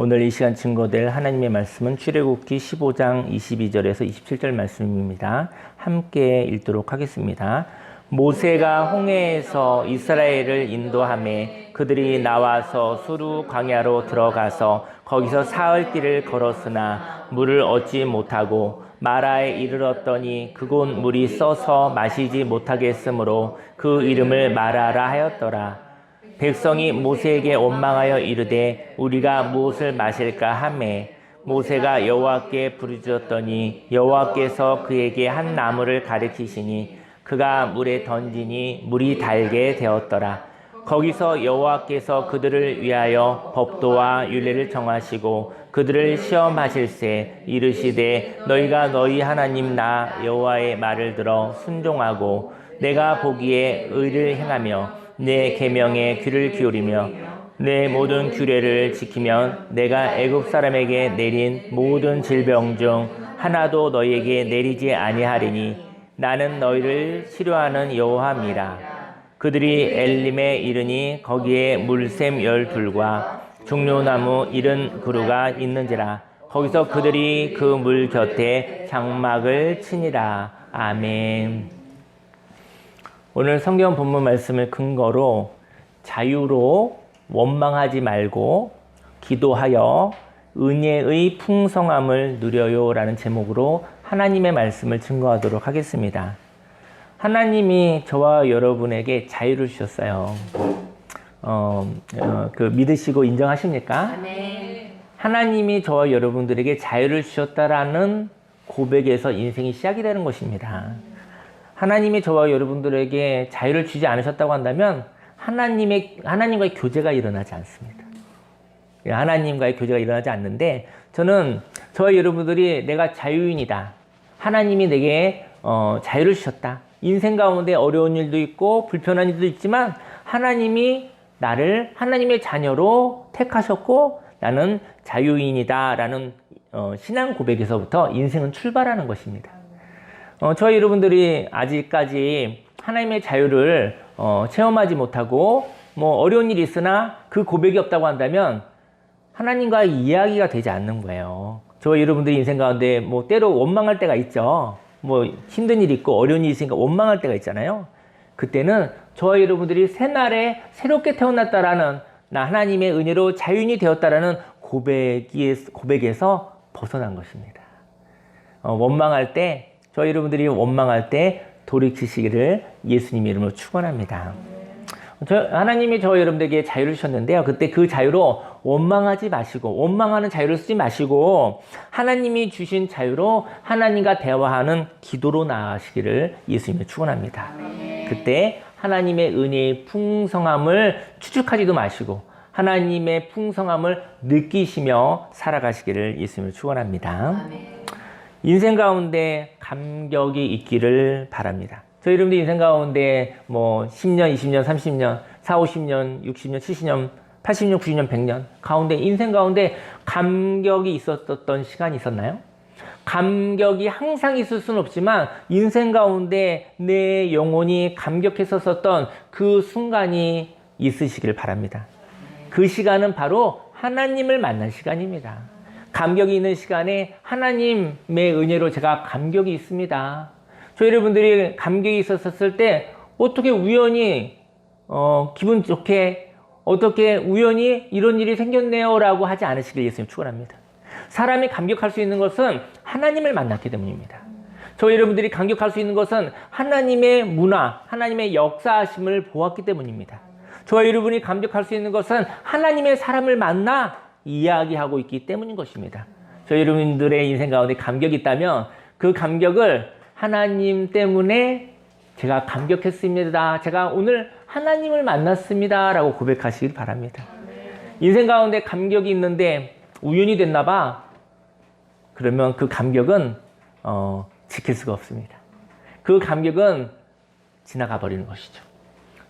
오늘 이 시간 증거될 하나님의 말씀은 출애굽기 15장 22절에서 27절 말씀입니다. 함께 읽도록 하겠습니다. 모세가 홍해에서 이스라엘을 인도하매 그들이 나와서 수르 광야로 들어가서 거기서 사흘 길을 걸었으나 물을 얻지 못하고 마라에 이르렀더니 그곳 물이 써서 마시지 못하겠으므로 그 이름을 마라라 하였더라. 백성이 모세에게 원망하여 이르되 우리가 무엇을 마실까 하매 모세가 여호와께 부르짖었더니 여호와께서 그에게 한 나무를 가리키시니 그가 물에 던지니 물이 달게 되었더라. 거기서 여호와께서 그들을 위하여 법도와 율례를 정하시고 그들을 시험하실세 이르시되 너희가 너희 하나님 나 여호와의 말을 들어 순종하고 내가 보기에 의를 행하며 내 계명에 귀를 기울이며 내 모든 규례를 지키면 내가 애굽 사람에게 내린 모든 질병 중 하나도 너희에게 내리지 아니하리니 나는 너희를 치료하는 여호와입니다. 그들이 엘림에 이르니 거기에 물샘 12과 중로나무 70그루가 있는지라. 거기서 그들이 그 물 곁에 장막을 치니라. 아멘. 오늘 성경 본문 말씀을 근거로 자유로 원망하지 말고 기도하여 은혜의 풍성함을 누려요 라는 제목으로 하나님의 말씀을 증거하도록 하겠습니다. 하나님이 저와 여러분에게 자유를 주셨어요. 믿으시고 인정하십니까? 네. 하나님이 저와 여러분들에게 자유를 주셨다라는 고백에서 인생이 시작이 되는 것입니다. 하나님이 저와 여러분들에게 자유를 주지 않으셨다고 한다면 하나님과의 교제가 일어나지 않습니다. 하나님과의 교제가 일어나지 않는데 저는 저와 여러분들이 내가 자유인이다. 하나님이 내게 자유를 주셨다. 인생 가운데 어려운 일도 있고 불편한 일도 있지만 하나님이 나를 하나님의 자녀로 택하셨고 나는 자유인이다 라는 신앙 고백에서부터 인생은 출발하는 것입니다. 저희 여러분들이 아직까지 하나님의 자유를 체험하지 못하고 어려운 일이 있으나 그 고백이 없다고 한다면 하나님과의 이야기가 되지 않는 거예요. 저희 여러분들이 인생 가운데 때로 원망할 때가 있죠. 힘든 일이 있고 어려운 일이 있으니까 원망할 때가 있잖아요. 그때는 저희 여러분들이 새날에 새롭게 태어났다라는 나 하나님의 은혜로 자유인이 되었다라는 고백에서 벗어난 것입니다. 원망할 때 저희 여러분들이 원망할 때 돌이키시기를 예수님 이름으로 축원합니다. 하나님이 저희 여러분들에게 자유를 주셨는데요. 그때 그 자유로 원망하지 마시고 원망하는 자유를 쓰지 마시고 하나님이 주신 자유로 하나님과 대화하는 기도로 나아가시기를 예수님이 축원합니다. 그때 하나님의 은혜의 풍성함을 추측하지도 마시고 하나님의 풍성함을 느끼시며 살아가시기를 예수님을 축원합니다. 인생 가운데 감격이 있기를 바랍니다. 저희 여러분들 인생 가운데 10년, 20년, 30년, 40, 50년, 60년, 70년, 80년, 90년, 100년 가운데 인생 가운데 감격이 있었던 시간이 있었나요? 감격이 항상 있을 수는 없지만 인생 가운데 내 영혼이 감격했었던 그 순간이 있으시길 바랍니다. 그 시간은 바로 하나님을 만난 시간입니다. 감격이 있는 시간에 하나님의 은혜로 제가 감격이 있습니다. 저희 여러분들이 감격이 있었을 때 어떻게 우연히 기분 좋게 어떻게 우연히 이런 일이 생겼네요 라고 하지 않으시길 예수님 축원합니다. 사람이 감격할 수 있는 것은 하나님을 만났기 때문입니다. 저희 여러분들이 감격할 수 있는 것은 하나님의 문화, 하나님의 역사하심을 보았기 때문입니다. 저희 여러분이 감격할 수 있는 것은 하나님의 사람을 만나 이야기하고 있기 때문인 것입니다. 저희 여러분들의 인생 가운데 감격이 있다면 그 감격을 하나님 때문에 제가 감격했습니다. 제가 오늘 하나님을 만났습니다. 라고 고백하시길 바랍니다. 인생 가운데 감격이 있는데 우연히 됐나 봐. 그러면 그 감격은 지킬 수가 없습니다. 그 감격은 지나가 버리는 것이죠.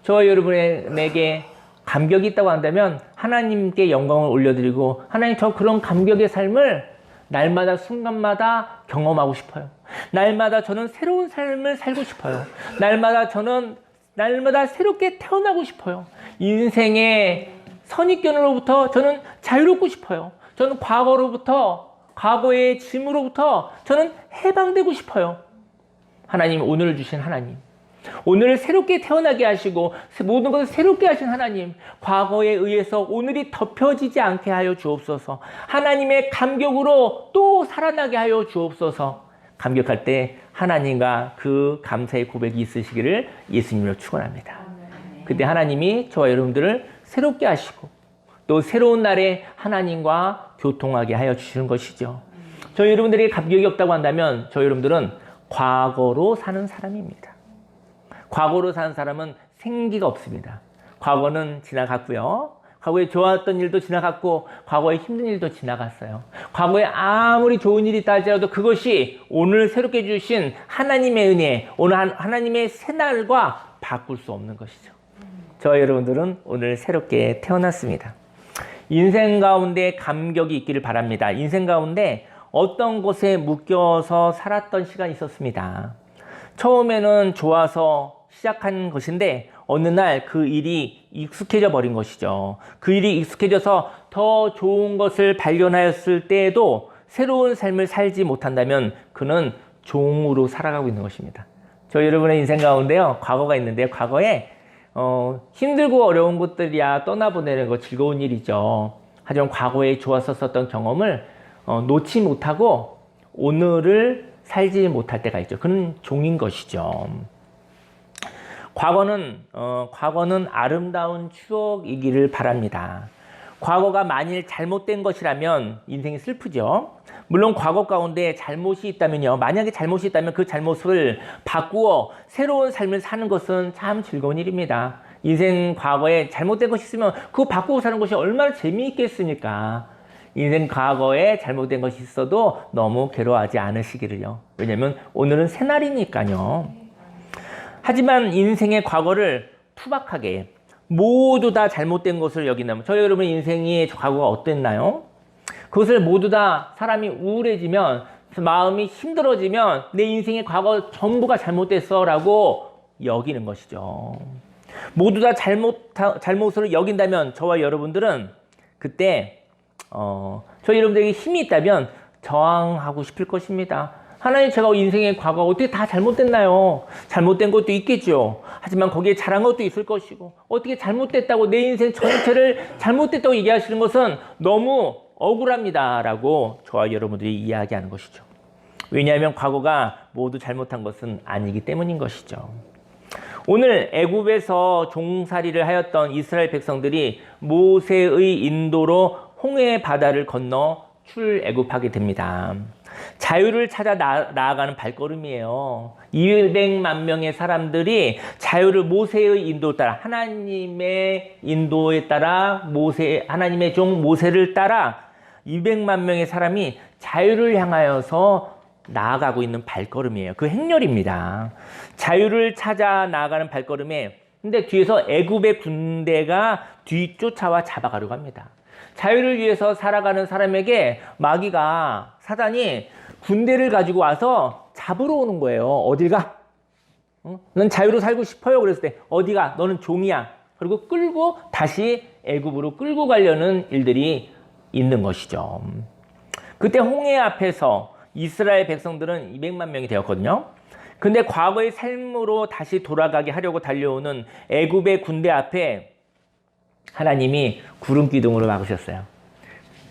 저와 여러분에게 감격이 있다고 한다면 하나님께 영광을 올려드리고 하나님 저 그런 감격의 삶을 날마다 순간마다 경험하고 싶어요. 날마다 저는 새로운 삶을 살고 싶어요. 날마다 새롭게 태어나고 싶어요. 인생의 선입견으로부터 저는 자유롭고 싶어요. 저는 과거의 짐으로부터 저는 해방되고 싶어요. 하나님, 오늘 주신 하나님, 오늘을 새롭게 태어나게 하시고 모든 것을 새롭게 하신 하나님, 과거에 의해서 오늘이 덮여지지 않게 하여 주옵소서. 하나님의 감격으로 또 살아나게 하여 주옵소서. 감격할 때 하나님과 그 감사의 고백이 있으시기를 예수님으로 축원합니다. 그때 하나님이 저와 여러분들을 새롭게 하시고 또 새로운 날에 하나님과 교통하게 하여 주시는 것이죠. 저희 여러분들이 감격이 없다고 한다면 저희 여러분들은 과거로 사는 사람입니다. 과거로 사는 사람은 생기가 없습니다. 과거는 지나갔고요. 과거에 좋았던 일도 지나갔고 과거에 힘든 일도 지나갔어요. 과거에 아무리 좋은 일이 있다 할지라도 그것이 오늘 새롭게 주신 하나님의 은혜, 오늘 하나님의 새날과 바꿀 수 없는 것이죠. 저와 여러분들은 오늘 새롭게 태어났습니다. 인생 가운데 감격이 있기를 바랍니다. 인생 가운데 어떤 곳에 묶여서 살았던 시간이 있었습니다. 처음에는 좋아서 시작한 것인데 어느 날 그 일이 익숙해져 버린 것이죠. 그 일이 익숙해져서 더 좋은 것을 발견하였을 때에도 새로운 삶을 살지 못한다면 그는 종으로 살아가고 있는 것입니다. 저 여러분의 인생 가운데요, 과거가 있는데 과거에 힘들고 어려운 것들이야 떠나보내는 거 즐거운 일이죠. 하지만 과거에 좋았었던 경험을 놓지 못하고 오늘을 살지 못할 때가 있죠. 그는 종인 것이죠. 과거는 아름다운 추억이기를 바랍니다. 과거가 만일 잘못된 것이라면 인생이 슬프죠. 물론 과거 가운데 잘못이 있다면요. 만약에 잘못이 있다면 그 잘못을 바꾸어 새로운 삶을 사는 것은 참 즐거운 일입니다. 인생 과거에 잘못된 것이 있으면 그거 바꾸고 사는 것이 얼마나 재미있겠습니까? 인생 과거에 잘못된 것이 있어도 너무 괴로워하지 않으시기를요. 왜냐하면 오늘은 새날이니까요. 하지만 인생의 과거를 투박하게 모두 다 잘못된 것을 여긴다면 저희 여러분의 인생의 과거가 어땠나요? 그것을 모두 다 사람이 우울해지면 마음이 힘들어지면 내 인생의 과거 전부가 잘못됐어 라고 여기는 것이죠. 모두 다 잘못으로 여긴다면 저와 여러분들은 그때 저희 여러분들에게 힘이 있다면 저항하고 싶을 것입니다. 하나님, 제가 인생의 과거가 어떻게 다 잘못됐나요? 잘못된 것도 있겠죠. 하지만 거기에 잘한 것도 있을 것이고 어떻게 잘못됐다고 내 인생 전체를 잘못됐다고 얘기하시는 것은 너무 억울합니다 라고 저와 여러분들이 이야기하는 것이죠. 왜냐하면 과거가 모두 잘못한 것은 아니기 때문인 것이죠. 오늘 애굽에서 종살이를 하였던 이스라엘 백성들이 모세의 인도로 홍해 바다를 건너 출애굽하게 됩니다. 자유를 찾아 나아가는 발걸음이에요. 200만 명의 사람들이 자유를 모세의 인도에 따라, 하나님의 인도에 따라 하나님의 종 모세를 따라 200만 명의 사람이 자유를 향하여서 나아가고 있는 발걸음이에요. 그 행렬입니다. 자유를 찾아 나아가는 발걸음에 근데 뒤에서 애굽의 군대가 뒤쫓아와 잡아가려고 합니다. 자유를 위해서 살아가는 사람에게 마귀가, 사단이 군대를 가지고 와서 잡으러 오는 거예요. 어딜 가? 넌 자유로 살고 싶어요. 그랬을 때 어디 가? 너는 종이야. 그리고 끌고 다시 애굽으로 끌고 가려는 일들이 있는 것이죠. 그때 홍해 앞에서 이스라엘 백성들은 200만 명이 되었거든요. 근데 과거의 삶으로 다시 돌아가게 하려고 달려오는 애굽의 군대 앞에 하나님이 구름 기둥으로 막으셨어요.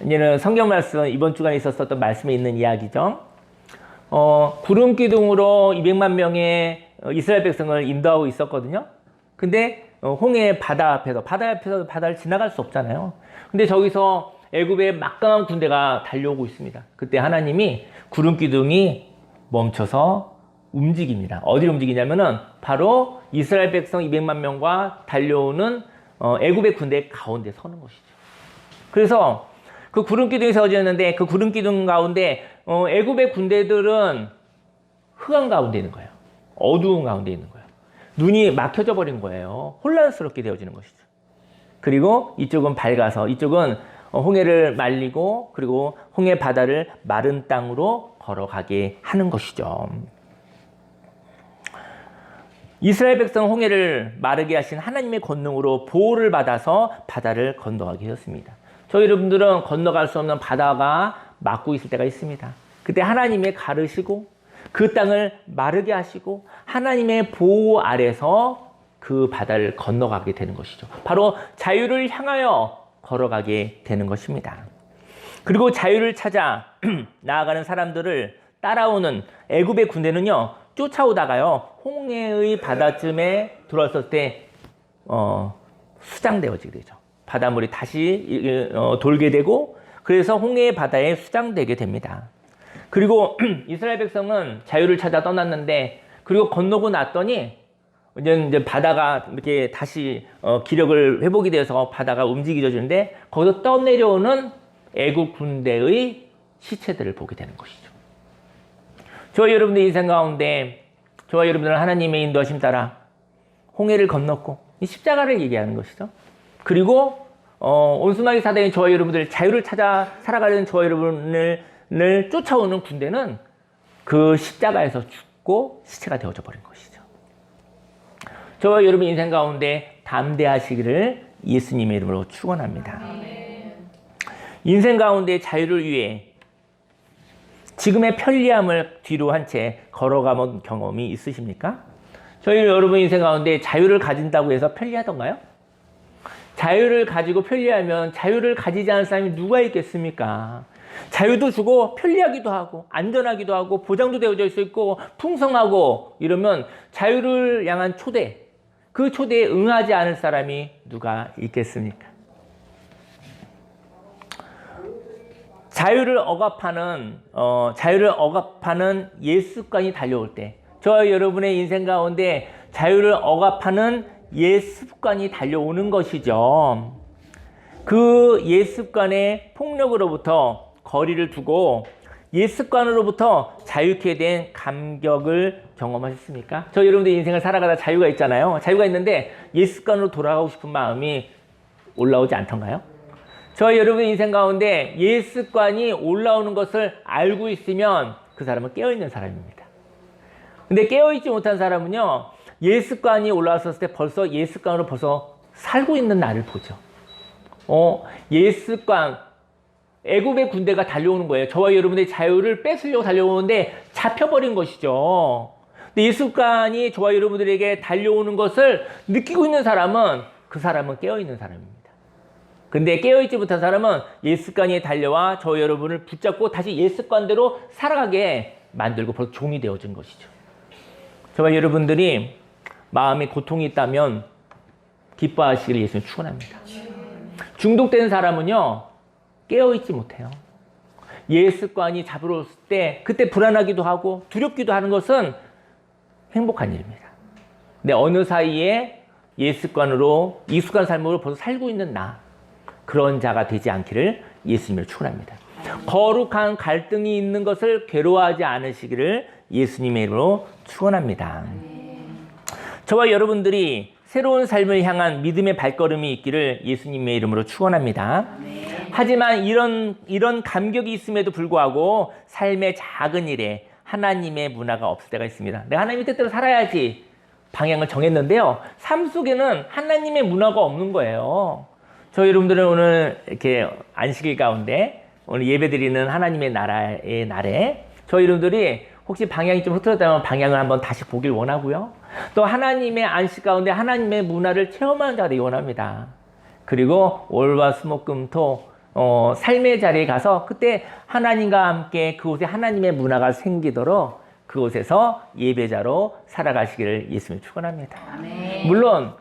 이제는 성경 말씀, 이번 주간에 있었던 말씀에 있는 이야기죠. 구름 기둥으로 200만 명의 이스라엘 백성을 인도하고 있었거든요. 근데 홍해 바다 앞에서 바다를 지나갈 수 없잖아요. 근데 저기서 애굽의 막강한 군대가 달려오고 있습니다. 그때 하나님이 구름 기둥이 멈춰서 움직입니다. 어디로 움직이냐면은 바로 이스라엘 백성 200만 명과 달려오는 애굽의 군대 가운데 서는 것이죠. 그래서 그 구름 기둥이 세워졌는데 그 구름 기둥 가운데 애굽의 군대들은 흑암 가운데 있는 거예요. 어두운 가운데 있는 거예요. 눈이 막혀져 버린 거예요. 혼란스럽게 되어지는 것이죠. 그리고 이쪽은 밝아서 이쪽은 홍해를 말리고 그리고 홍해 바다를 마른 땅으로 걸어가게 하는 것이죠. 이스라엘 백성 홍해를 마르게 하신 하나님의 권능으로 보호를 받아서 바다를 건너가게 되었습니다. 저희 여러분들은 건너갈 수 없는 바다가 막고 있을 때가 있습니다. 그때 하나님의 가르시고 그 땅을 마르게 하시고 하나님의 보호 아래서 그 바다를 건너가게 되는 것이죠. 바로 자유를 향하여 걸어가게 되는 것입니다. 그리고 자유를 찾아 나아가는 사람들을 따라오는 애굽의 군대는요, 쫓아오다가요, 홍해의 바다쯤에 들어왔을 때 수장되어지게 되죠. 바닷물이 다시 돌게 되고, 그래서 홍해의 바다에 수장되게 됩니다. 그리고 이스라엘 백성은 자유를 찾아 떠났는데, 그리고 건너고 났더니 이제 바다가 이렇게 다시 기력을 회복이 돼서 바다가 움직여지는데, 거기서 떠내려오는 애국 군대의 시체들을 보게 되는 것이죠. 저와 여러분들 인생 가운데 저와 여러분들은 하나님의 인도하심 따라 홍해를 건넜고 이 십자가를 얘기하는 것이죠. 그리고 온순하게 사단이 저와 여러분들 자유를 찾아 살아가는 저와 여러분을 쫓아오는 군대는 그 십자가에서 죽고 시체가 되어져 버린 것이죠. 저와 여러분 인생 가운데 담대하시기를 예수님의 이름으로 축원합니다. 인생 가운데 자유를 위해 지금의 편리함을 뒤로 한 채 걸어가본 경험이 있으십니까? 저희 여러분 인생 가운데 자유를 가진다고 해서 편리하던가요? 자유를 가지고 편리하면 자유를 가지지 않은 사람이 누가 있겠습니까? 자유도 주고 편리하기도 하고 안전하기도 하고 보장도 되어져 있고 풍성하고 이러면 자유를 향한 초대, 그 초대에 응하지 않을 사람이 누가 있겠습니까? 자유를 억압하는 옛 습관이 달려올 때, 저와 여러분의 인생 가운데 자유를 억압하는 옛 습관이 달려오는 것이죠. 그 옛 습관의 폭력으로부터 거리를 두고 옛 습관으로부터 자유케 된 감격을 경험하셨습니까? 저 여러분들 인생을 살아가다 자유가 있잖아요. 자유가 있는데 옛 습관으로 돌아가고 싶은 마음이 올라오지 않던가요? 저희 여러분 인생 가운데 옛 습관이 올라오는 것을 알고 있으면 그 사람은 깨어있는 사람입니다. 근데 깨어있지 못한 사람은요, 옛 습관이 올라왔을 때 벌써 옛 습관으로 벌써 살고 있는 나를 보죠. 옛 습관, 애굽의 군대가 달려오는 거예요. 저와 여러분의 자유를 뺏으려고 달려오는데 잡혀버린 것이죠. 근데 옛 습관이 저와 여러분들에게 달려오는 것을 느끼고 있는 사람은 그 사람은 깨어있는 사람입니다. 근데 깨어있지 못한 사람은 옛 습관이 달려와 저 여러분을 붙잡고 다시 옛 습관대로 살아가게 만들고 벌써 종이 되어진 것이죠. 저와 여러분들이 마음에 고통이 있다면 기뻐하시기를 예수님 축원합니다. 중독된 사람은요, 깨어있지 못해요. 옛 습관이 잡으러 올 때 그때 불안하기도 하고 두렵기도 하는 것은 행복한 일입니다. 근데 어느 사이에 옛 습관으로 익숙한 삶으로 벌써 살고 있는 나, 그런 자가 되지 않기를 예수님을 축원합니다. 거룩한 갈등이 있는 것을 괴로워하지 않으시기를 예수님의 이름으로 축원합니다. 저와 여러분들이 새로운 삶을 향한 믿음의 발걸음이 있기를 예수님의 이름으로 축원합니다. 하지만 이런 감격이 있음에도 불구하고 삶의 작은 일에 하나님의 문화가 없을 때가 있습니다. 내가 하나님의 뜻대로 살아야지 방향을 정했는데요, 삶 속에는 하나님의 문화가 없는 거예요. 저희 여러분들은 오늘 이렇게 안식일 가운데 오늘 예배드리는 하나님의 나라의 날에 저희 여러분들이 혹시 방향이 좀 흐트러졌다면 방향을 한번 다시 보길 원하고요. 또 하나님의 안식 가운데 하나님의 문화를 체험하는 자가 되기 원합니다. 그리고 월화수목금토 삶의 자리에 가서 그때 하나님과 함께 그곳에 하나님의 문화가 생기도록 그곳에서 예배자로 살아가시기를 예수님 축원합니다. 물론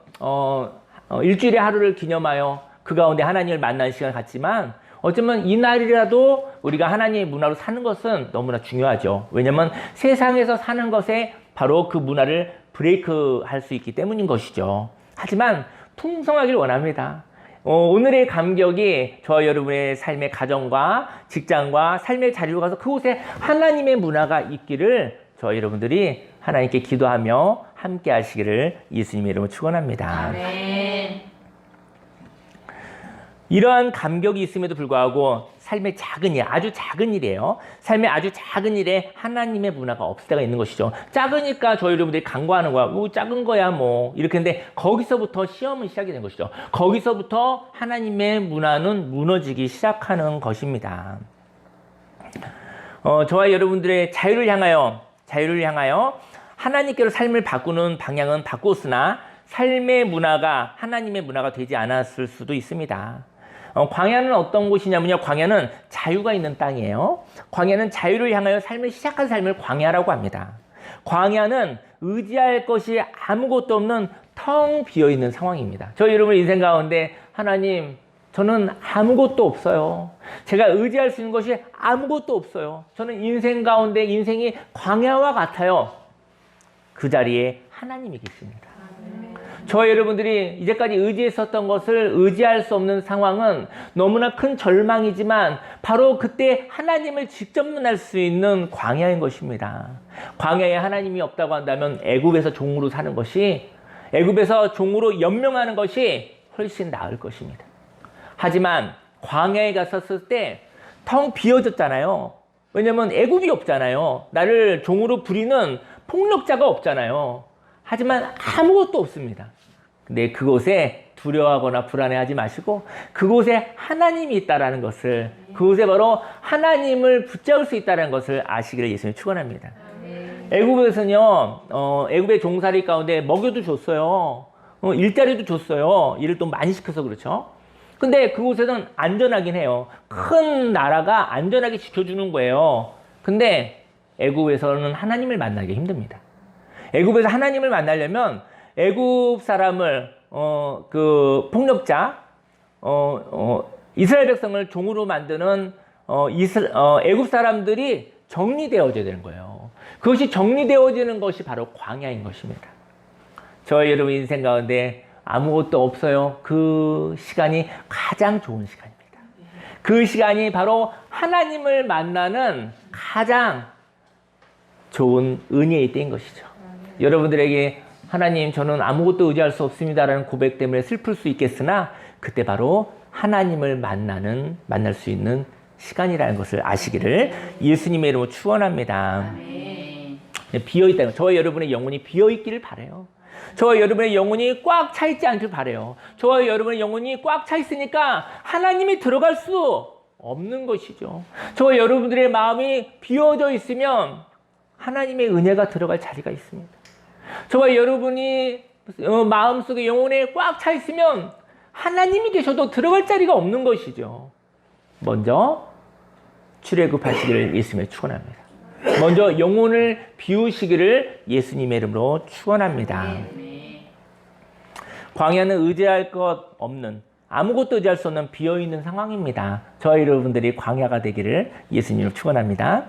일주일에 하루를 기념하여 그 가운데 하나님을 만나는 시간을 갖지만 어쩌면 이날이라도 우리가 하나님의 문화로 사는 것은 너무나 중요하죠. 왜냐하면 세상에서 사는 것에 바로 그 문화를 브레이크할 수 있기 때문인 것이죠. 하지만 풍성하길 원합니다. 오늘의 감격이 저와 여러분의 삶의 가정과 직장과 삶의 자리로 가서 그곳에 하나님의 문화가 있기를 저와 여러분들이 하나님께 기도하며 함께 하시기를 예수님의 이름으로 축원합니다. 아멘. 이러한 감격이 있음에도 불구하고 삶의 작은 일, 아주 작은 일이에요. 삶의 아주 작은 일에 하나님의 문화가 없을 때가 있는 것이죠. 작으니까 저희 여러분들이 간과하는 거야. 작은 거야 뭐 이렇게 했는데 거기서부터 시험은 시작이 된 것이죠. 거기서부터 하나님의 문화는 무너지기 시작하는 것입니다. 저와 여러분들의 자유를 향하여 하나님께로 삶을 바꾸는 방향은 바꿨으나 삶의 문화가 하나님의 문화가 되지 않았을 수도 있습니다. 광야는 어떤 곳이냐면요. 광야는 자유가 있는 땅이에요. 광야는 자유를 향하여 삶을 시작한 삶을 광야라고 합니다. 광야는 의지할 것이 아무것도 없는 텅 비어있는 상황입니다. 저희 여러분 인생 가운데 하나님 저는 아무것도 없어요. 제가 의지할 수 있는 것이 아무것도 없어요. 저는 인생 가운데 인생이 광야와 같아요. 그 자리에 하나님이 계십니다. 저와 여러분들이 이제까지 의지했었던 것을 의지할 수 없는 상황은 너무나 큰 절망이지만 바로 그때 하나님을 직접 만날 수 있는 광야인 것입니다. 광야에 하나님이 없다고 한다면 애굽에서 종으로 사는 것이, 애굽에서 종으로 연명하는 것이 훨씬 나을 것입니다. 하지만 광야에 갔었을 때 텅 비어졌잖아요. 왜냐면 애굽이 없잖아요. 나를 종으로 부리는 폭력자가 없잖아요. 하지만 아무것도 없습니다. 근데 그곳에 두려워하거나 불안해하지 마시고 그곳에 하나님이 있다는 것을, 그곳에 바로 하나님을 붙잡을 수 있다는 것을 아시기를 예수님이 축원합니다. 애굽에서는요, 애굽의 종살이 가운데 먹여도 줬어요. 일자리도 줬어요. 일을 또 많이 시켜서 그렇죠. 근데 그곳에는 안전하긴 해요. 큰 나라가 안전하게 지켜주는 거예요. 근데 애굽에서는 하나님을 만나기 힘듭니다. 애굽에서 하나님을 만나려면 애굽 사람을 그 폭력자 이스라엘 백성을 종으로 만드는 애굽 사람들이 정리되어져야 되는 거예요. 그것이 정리되어지는 것이 바로 광야인 것입니다. 저희 여러분 인생 가운데 아무것도 없어요. 그 시간이 가장 좋은 시간입니다. 그 시간이 바로 하나님을 만나는 가장 좋은 은혜의 때인 것이죠. 여러분들에게 하나님 저는 아무것도 의지할 수 없습니다라는 고백 때문에 슬플 수 있겠으나 그때 바로 하나님을 만날 수 있는 시간이라는 것을 아시기를 예수님의 이름으로 축원합니다. 비어있다는, 저와 여러분의 영혼이 비어있기를 바라요. 저와 여러분의 영혼이 꽉 차 있지 않길 바라요. 저와 여러분의 영혼이 꽉 차 있으니까 하나님이 들어갈 수 없는 것이죠. 저와 여러분들의 마음이 비어져 있으면 하나님의 은혜가 들어갈 자리가 있습니다. 저와 여러분이 마음속에 영혼에 꽉 차 있으면 하나님이 계셔도 들어갈 자리가 없는 것이죠. 먼저 출애굽하시기를 예수님의 축원합니다. 먼저 영혼을 비우시기를 예수님의 이름으로 축원합니다. 광야는 의지할 것 없는, 아무것도 의지할 수 없는 비어있는 상황입니다. 저희 여러분들이 광야가 되기를 예수님으로 축원합니다.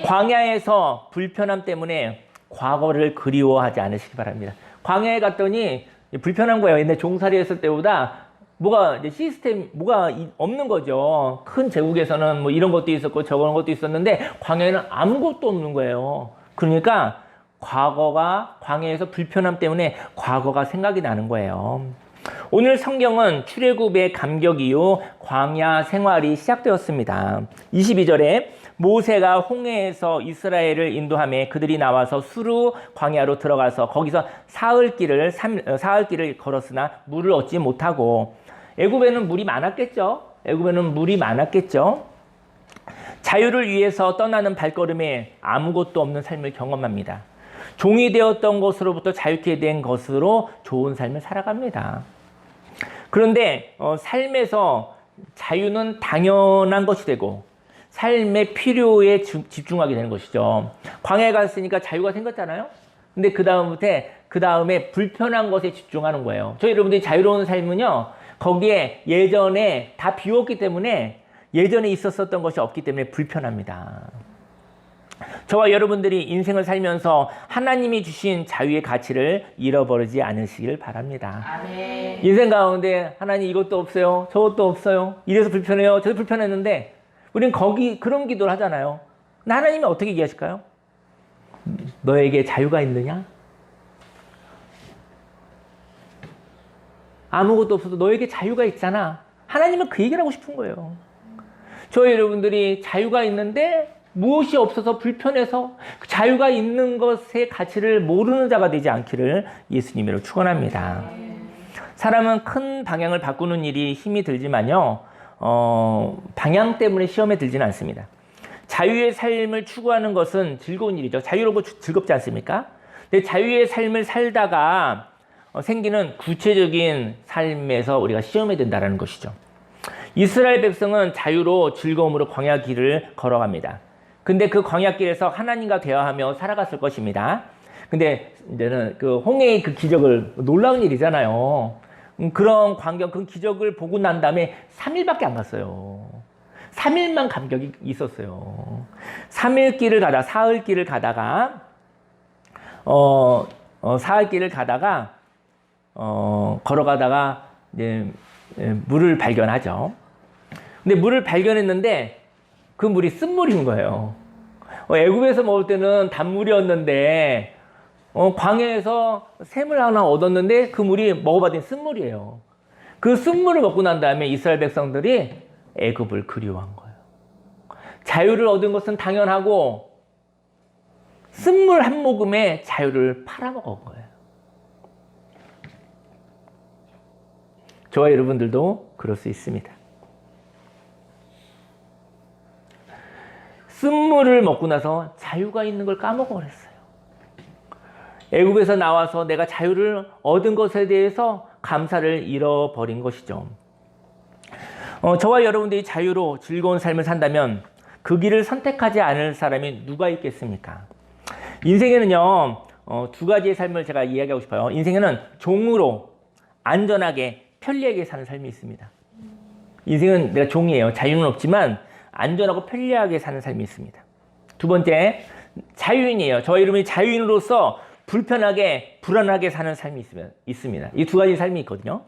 광야에서 불편함 때문에 과거를 그리워하지 않으시기 바랍니다. 광야에 갔더니 불편한 거예요. 옛날 종살이 했을 때보다 뭐가 이제 뭐가 없는 거죠. 큰 제국에서는 뭐 이런 것도 있었고 저런 것도 있었는데 광야에는 아무것도 없는 거예요. 그러니까 광야에서 불편함 때문에 과거가 생각이 나는 거예요. 오늘 성경은 출애굽의 감격 이후 광야 생활이 시작되었습니다. 22절에 모세가 홍해에서 이스라엘을 인도하며 그들이 나와서 수르 광야로 들어가서 거기서 사흘 길을 걸었으나 물을 얻지 못하고, 애굽에는 물이 많았겠죠. 자유를 위해서 떠나는 발걸음에 아무것도 없는 삶을 경험합니다. 종이 되었던 것으로부터 자유케 된 것으로 좋은 삶을 살아갑니다. 그런데 삶에서 자유는 당연한 것이 되고 삶의 필요에 집중하게 되는 것이죠. 광야에 갔으니까 자유가 생겼잖아요. 근데 그 다음에 불편한 것에 집중하는 거예요. 저희 여러분들이 자유로운 삶은요, 거기에 예전에 다 비웠기 때문에, 예전에 있었던 것이 없기 때문에 불편합니다. 저와 여러분들이 인생을 살면서 하나님이 주신 자유의 가치를 잃어버리지 않으시길 바랍니다. 아멘. 인생 가운데 하나님 이것도 없어요, 저것도 없어요, 이래서 불편해요, 저도 불편했는데 우린 그런 기도를 하잖아요. 근데 하나님이 어떻게 얘기하실까요? 너에게 자유가 있느냐? 아무것도 없어도 너에게 자유가 있잖아. 하나님은 그 얘기를 하고 싶은 거예요. 저희 여러분들이 자유가 있는데 무엇이 없어서 불편해서 자유가 있는 것의 가치를 모르는 자가 되지 않기를 예수님으로 축원합니다. 사람은 큰 방향을 바꾸는 일이 힘이 들지만요, 방향 때문에 시험에 들지는 않습니다. 자유의 삶을 추구하는 것은 즐거운 일이죠. 자유롭고 즐겁지 않습니까? 근데 자유의 삶을 살다가 생기는 구체적인 삶에서 우리가 시험에 든다는 것이죠. 이스라엘 백성은 자유로 즐거움으로 광야 길을 걸어갑니다. 근데 그 광야길에서 하나님과 대화하며 살아갔을 것입니다. 근데 이제는 그 홍해의 그 기적을, 놀라운 일이잖아요. 그런 광경, 그 기적을 보고 난 다음에 3일밖에 안 갔어요. 3일만 감격이 있었어요. 3일 길을 가다, 사흘 길을 가다가, 사흘 길을 가다가, 걸어가다가, 이제, 물을 발견하죠. 근데 물을 발견했는데, 그 물이 쓴물인 거예요. 애굽에서 먹을 때는 단물이었는데, 광야에서 샘을 하나 얻었는데 그 물이 먹어봤더니 쓴물이에요. 그 쓴물을 먹고 난 다음에 이스라엘 백성들이 애굽을 그리워한 거예요. 자유를 얻은 것은 당연하고 쓴물 한 모금에 자유를 팔아먹은 거예요. 저와 여러분들도 그럴 수 있습니다. 쓴물을 먹고 나서 자유가 있는 걸 까먹어버렸어요. 애굽에서 나와서 내가 자유를 얻은 것에 대해서 감사를 잃어버린 것이죠. 저와 여러분들이 자유로 즐거운 삶을 산다면 그 길을 선택하지 않을 사람이 누가 있겠습니까? 인생에는요, 두 가지의 삶을 제가 이야기하고 싶어요. 인생에는 종으로 안전하게 편리하게 사는 삶이 있습니다. 인생은 내가 종이에요. 자유는 없지만 안전하고 편리하게 사는 삶이 있습니다. 두 번째, 자유인이에요. 저희 이름이 자유인으로서 불편하게, 불안하게 사는 삶이 있습니다. 이 두 가지 삶이 있거든요.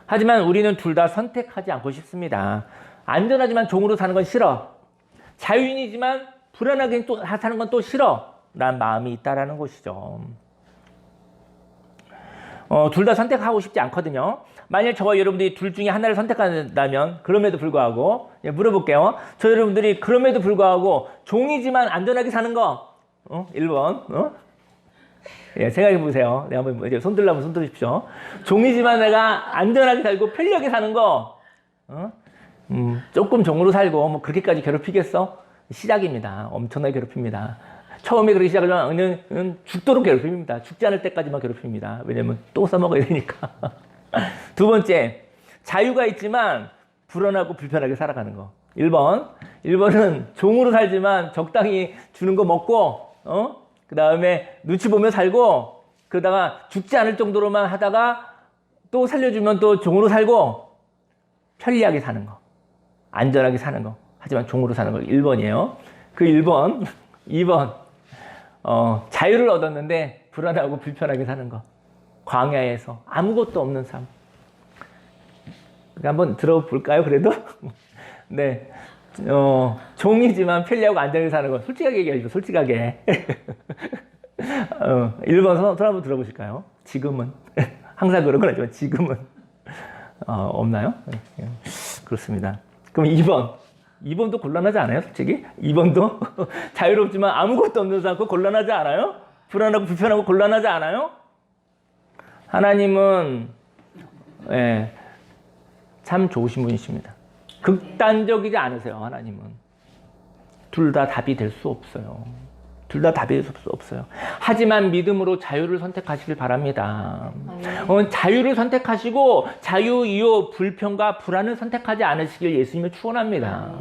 하지만 우리는 둘 다 선택하지 않고 싶습니다. 안전하지만 종으로 사는 건 싫어. 자유인이지만 불안하게 또 사는 건 또 싫어. 라는 마음이 있다라는 것이죠. 둘 다 선택하고 싶지 않거든요. 만약 저와 여러분들이 둘 중에 하나를 선택한다면 그럼에도 불구하고 물어볼게요. 저 여러분들이 그럼에도 불구하고 종이지만 안전하게 사는 거 1번 예, 생각해 보세요. 네, 한번 손 들라면 손 들으십시오. 종이지만 내가 안전하게 살고 편리하게 사는 거 조금 종으로 살고 뭐 그렇게까지 괴롭히겠어? 시작입니다. 엄청나게 괴롭힙니다. 처음에 그렇게 시작하면 죽도록 괴롭힙니다. 죽지 않을 때까지만 괴롭힙니다. 왜냐면 또 써먹어야 되니까. 두 번째, 자유가 있지만 불안하고 불편하게 살아가는 거. 1번은 종으로 살지만 적당히 주는 거 먹고, 그 다음에 눈치 보며 살고, 그러다가 죽지 않을 정도로만 하다가 또 살려주면 또 종으로 살고, 편리하게 사는 거. 안전하게 사는 거. 하지만 종으로 사는 거. 1번이에요. 그 1번, 2번. 자유를 얻었는데 불안하고 불편하게 사는 거. 광야에서 아무것도 없는 삶. 한번 들어볼까요, 그래도? 네. 종이지만 편리하고 안전하게 사는 거. 솔직하게 얘기하죠, 솔직하게. 1번 손 한번 들어보실까요? 지금은. 항상 그런 건 아니지만 지금은. 없나요? 그렇습니다. 그럼 2번도 곤란하지 않아요, 솔직히? 2번도 자유롭지만 아무것도 없는 삶, 그거 곤란하지 않아요? 불안하고 불편하고 곤란하지 않아요? 하나님은 참 좋으신 분이십니다. 극단적이지 않으세요, 하나님은. 둘 다 답이 될 수 없어요. 둘 다 답이 될 수 없어요. 하지만 믿음으로 자유를 선택하시길 바랍니다. 자유를 선택하시고 자유 이후 불평과 불안을 선택하지 않으시길 예수님을 축원합니다.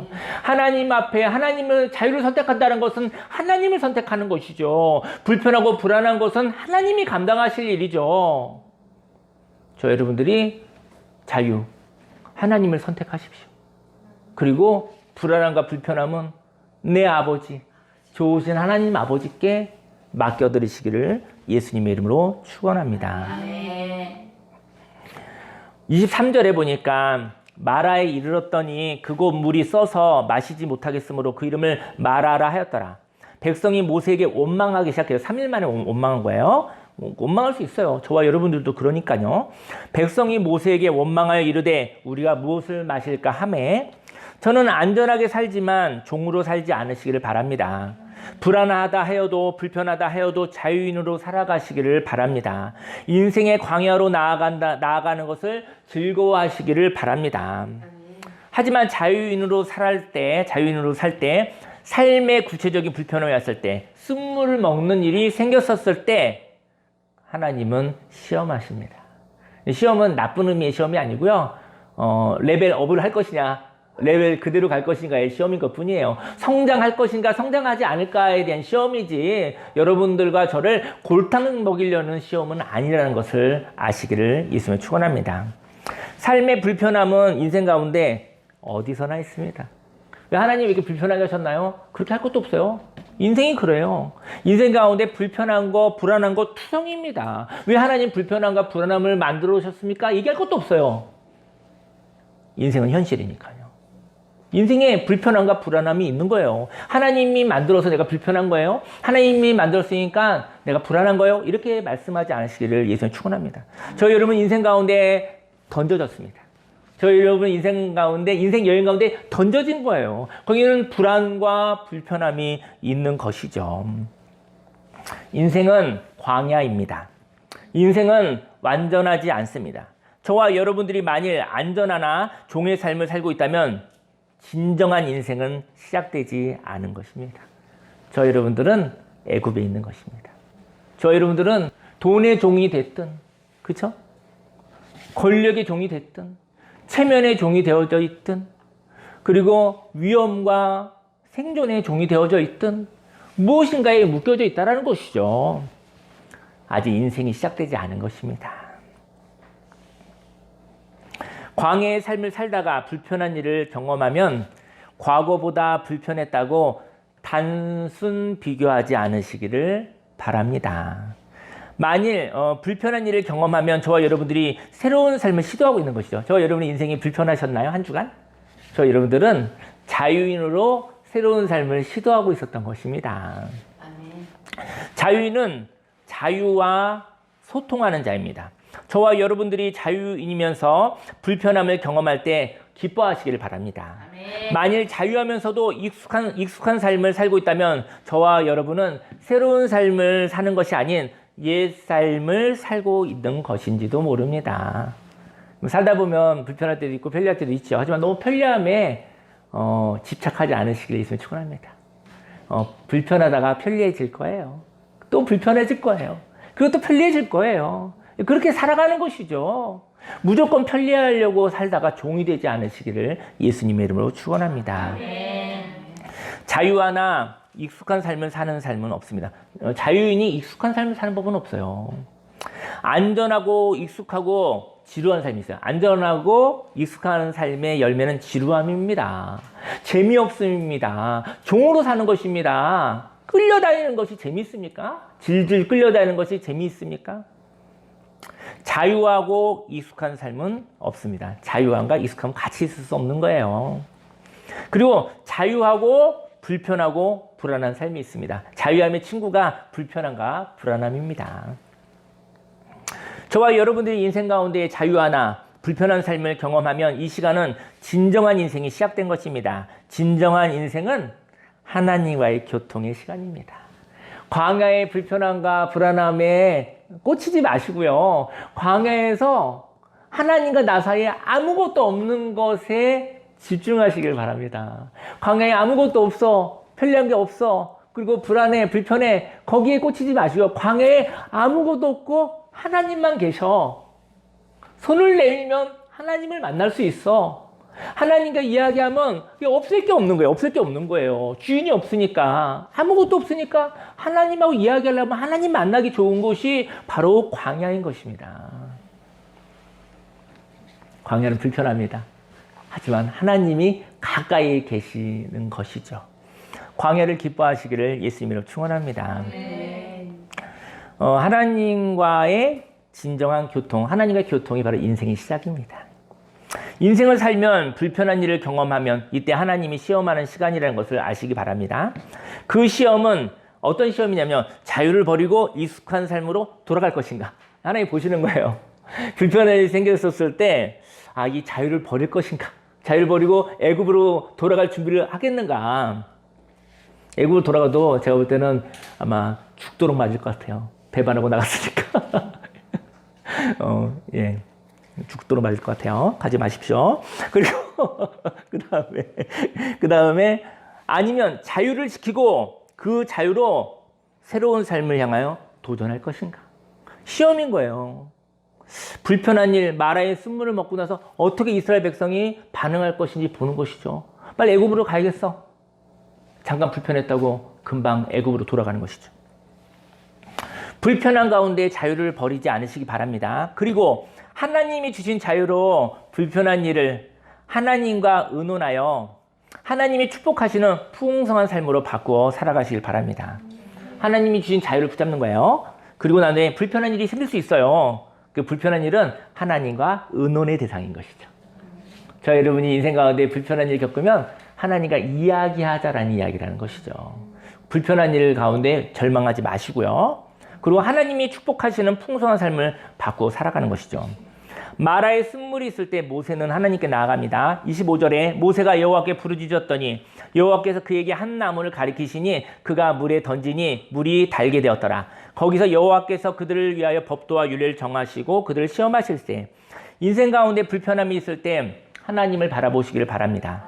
하나님 앞에 하나님을 자유를 선택한다는 것은 하나님을 선택하는 것이죠. 불편하고 불안한 것은 하나님이 감당하실 일이죠. 저 여러분들이 자유, 하나님을 선택하십시오. 그리고 불안함과 불편함은 내 아버지, 좋으신 하나님 아버지께 맡겨드리시기를 예수님의 이름으로 축원합니다. 23절에 보니까 마라에 이르렀더니 그곳 물이 써서 마시지 못하겠으므로 그 이름을 마라라 하였더라. 백성이 모세에게 원망하기 시작해요. 3일 만에 원망한 거예요. 원망할 수 있어요. 저와 여러분들도 그러니까요. 백성이 모세에게 원망하여 이르되 우리가 무엇을 마실까 하매 저는 안전하게 살지만 종으로 살지 않으시기를 바랍니다. 불안하다 하여도 불편하다 하여도 자유인으로 살아가시기를 바랍니다. 인생의 광야로 나아가는 것을 즐거워하시기를 바랍니다. 하지만 자유인으로 살 때 삶의 구체적인 불편함이 왔을 때 쓴물을 먹는 일이 생겼었을 때 하나님은 시험하십니다. 시험은 나쁜 의미의 시험이 아니고요. 레벨업을 할 것이냐 레벨 그대로 갈 것인가의 시험인 것 뿐이에요. 성장할 것인가 성장하지 않을까에 대한 시험이지 여러분들과 저를 골탕 먹이려는 시험은 아니라는 것을 아시기를 예수님을 축원합니다. 삶의 불편함은 인생 가운데 어디서나 있습니다. 왜 하나님이 이렇게 불편하게 하셨나요? 그렇게 할 것도 없어요. 인생이 그래요. 인생 가운데 불편한 거, 불안한 거 투성입니다. 왜 하나님 불편함과 불안함을 만들어 오셨습니까? 얘기할 것도 없어요. 인생은 현실이니까요. 인생에 불편함과 불안함이 있는 거예요. 하나님이 만들어서 내가 불편한 거예요. 하나님이 만들었으니까 내가 불안한 거예요. 이렇게 말씀하지 않으시기를 예수님 축원합니다. 저희 여러분 인생 가운데 던져졌습니다. 저희 여러분 인생 가운데 인생 여행 가운데 던져진 거예요. 거기는 불안과 불편함이 있는 것이죠. 인생은 광야입니다. 인생은 완전하지 않습니다. 저와 여러분들이 만일 안전하나 종의 삶을 살고 있다면 진정한 인생은 시작되지 않은 것입니다. 저 여러분들은 애굽에 있는 것입니다. 저 여러분들은 돈의 종이 됐든, 그쵸? 권력의 종이 됐든, 체면의 종이 되어져 있든, 그리고 위험과 생존의 종이 되어져 있든, 무엇인가에 묶여져 있다는 것이죠. 아직 인생이 시작되지 않은 것입니다. 광야의 삶을 살다가 불편한 일을 경험하면 과거보다 불편했다고 단순 비교하지 않으시기를 바랍니다. 만일 불편한 일을 경험하면 저와 여러분들이 새로운 삶을 시도하고 있는 것이죠. 저와 여러분의 인생이 불편하셨나요? 한 주간? 저 여러분들은 자유인으로 새로운 삶을 시도하고 있었던 것입니다. 자유인은 자유와 소통하는 자입니다. 저와 여러분들이 자유인이면서 불편함을 경험할 때 기뻐하시기를 바랍니다. 아멘. 만일 자유하면서도 익숙한 삶을 살고 있다면 저와 여러분은 새로운 삶을 사는 것이 아닌 옛 삶을 살고 있는 것인지도 모릅니다. 살다 보면 불편할 때도 있고 편리할 때도 있죠. 하지만 너무 편리함에 집착하지 않으시길 예수님 축원합니다. 불편하다가 편리해질 거예요. 또 불편해질 거예요. 그리고 또 편리해질 거예요. 그렇게 살아가는 것이죠. 무조건 편리하려고 살다가 종이 되지 않으시기를 예수님의 이름으로 축원합니다. 자유하나 익숙한 삶을 사는 삶은 없습니다. 자유인이 익숙한 삶을 사는 법은 없어요. 안전하고 익숙하고 지루한 삶이 있어요. 안전하고 익숙한 삶의 열매는 지루함입니다. 재미없음입니다. 종으로 사는 것입니다. 끌려다니는 것이 재미있습니까? 질질 끌려다니는 것이 재미있습니까? 자유하고 익숙한 삶은 없습니다. 자유함과 익숙함은 같이 있을 수 없는 거예요. 그리고 자유하고 불편하고 불안한 삶이 있습니다. 자유함의 친구가 불편함과 불안함입니다. 저와 여러분들이 인생 가운데 자유하나 불편한 삶을 경험하면 이 시간은 진정한 인생이 시작된 것입니다. 진정한 인생은 하나님과의 교통의 시간입니다. 광야의 불편함과 불안함에 꽂히지 마시고요. 광야에서 하나님과 나 사이에 아무것도 없는 것에 집중하시길 바랍니다. 광야에 아무것도 없어. 편리한 게 없어. 그리고 불안해, 불편해. 거기에 꽂히지 마시고 광야에 아무것도 없고 하나님만 계셔. 손을 내밀면 하나님을 만날 수 있어. 하나님과 이야기하면 없을 게 없는 거예요. 없을 게 없는 거예요. 주인이 없으니까, 아무것도 없으니까 하나님하고 이야기하려면 하나님 만나기 좋은 곳이 바로 광야인 것입니다. 광야는 불편합니다. 하지만 하나님이 가까이 계시는 것이죠. 광야를 기뻐하시기를 예수님으로 축원합니다. 하나님과의 진정한 교통, 하나님과의 교통이 바로 인생의 시작입니다. 인생을 살면 불편한 일을 경험하면 이때 하나님이 시험하는 시간이라는 것을 아시기 바랍니다. 그 시험은 어떤 시험이냐면 자유를 버리고 익숙한 삶으로 돌아갈 것인가. 하나님이 보시는 거예요. 불편한 일이 생겼었을 때 이 자유를 버릴 것인가. 자유를 버리고 애굽으로 돌아갈 준비를 하겠는가? 애굽으로 돌아가도 제가 볼 때는 아마 죽도록 맞을 것 같아요. 배반하고 나갔으니까. 예. 죽도록 맞을 것 같아요. 가지 마십시오. 그리고 그 다음에 아니면 자유를 지키고 그 자유로 새로운 삶을 향하여 도전할 것인가? 시험인 거예요. 불편한 일, 마라의 쓴물을 먹고 나서 어떻게 이스라엘 백성이 반응할 것인지 보는 것이죠. 빨리 애굽으로 가야겠어. 잠깐 불편했다고 금방 애굽으로 돌아가는 것이죠. 불편한 가운데 자유를 버리지 않으시기 바랍니다. 그리고 하나님이 주신 자유로 불편한 일을 하나님과 의논하여 하나님이 축복하시는 풍성한 삶으로 바꾸어 살아가시길 바랍니다. 하나님이 주신 자유를 붙잡는 거예요. 그리고 난 뒤에 불편한 일이 생길 수 있어요. 그 불편한 일은 하나님과 의논의 대상인 것이죠. 저 여러분이 인생 가운데 불편한 일 겪으면 하나님과 이야기하자라는 이야기라는 것이죠. 불편한 일 가운데 절망하지 마시고요. 그리고 하나님이 축복하시는 풍성한 삶을 바꾸어 살아가는 것이죠. 마라에 쓴물이 있을 때 모세는 하나님께 나아갑니다. 25절에 모세가 여호와께 부르짖었더니 여호와께서 그에게 한 나무를 가리키시니 그가 물에 던지니 물이 달게 되었더라. 거기서 여호와께서 그들을 위하여 법도와 율례를 정하시고 그들을 시험하실세. 인생 가운데 불편함이 있을 때 하나님을 바라보시기를 바랍니다.